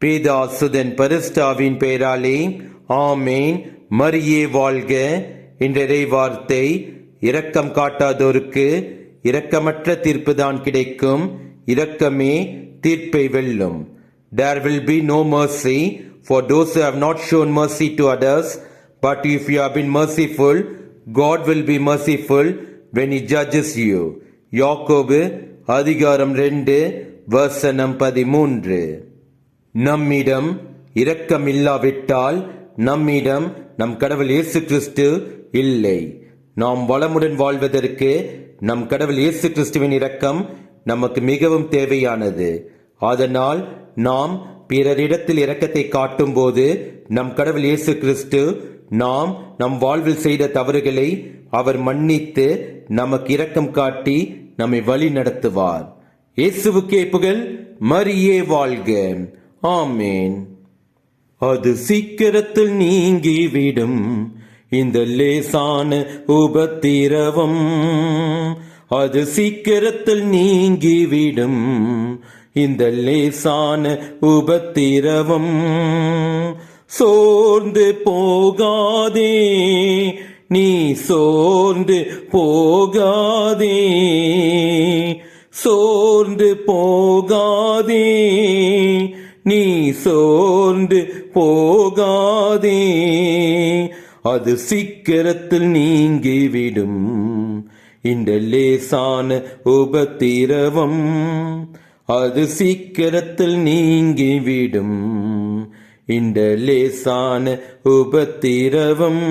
பிதா சுதன் பரிசுத்தாவின் பெயராலே ஆமேன். மரியே வாழ்க. இன்றைய வார்த்தை, இரக்கம் காட்டாதோருக்கு இரக்கமற்ற தீர்ப்புதான் கிடைக்கும், இரக்கமே தீர்ப்பை வெல்லும். There will be no mercy for those who have not shown mercy to others, but if you have been merciful, God will be merciful when he judges you. யாக்கோபு அதிகாரம் 2 வசனம் 13. நம்மிடம் இரக்கம் இல்லாவிட்டால் நம்மிடம் நம் கடவுள் இயேசு கிறிஸ்து இல்லை. நாம் வளமுடன் வாழ்வதற்கு நம் கடவுள் இயேசு கிறிஸ்துவின் இரக்கம் நமக்கு மிகவும் தேவையானது. அதனால் நாம் பிறரிடத்தில் இரக்கத்தை காட்டும் போது நம் கடவுள் இயேசு கிறிஸ்து நாம் நம் வாழ்வில் செய்த தவறுகளை அவர் மன்னித்து நமக்கு இரக்கம் காட்டி நம்மை வழி நடத்துவார். இயேசுவுக்கே புகழ். மரியே வாழ்க. ஆமேன். அது சீக்கிரத்தில் நீங்கிவிடும் இந்த லேசான உபத்திரவம், அது சீக்கிரத்தில் நீங்கிவிடும் இந்த லேசான உபத்திரவம். சோர்ந்து போகாதே, நீ சோர்ந்து போகாதே, சோர்ந்து போகாதே, நீ சோர்ந்து போகாதே. அது சீக்கிரத்தில் நீங்கிவிடும் இந்த லேசான உபத்திரவம், அது சீக்கிரத்தில் நீங்கிவிடும் இந்த லேசான உபத்திரவம்.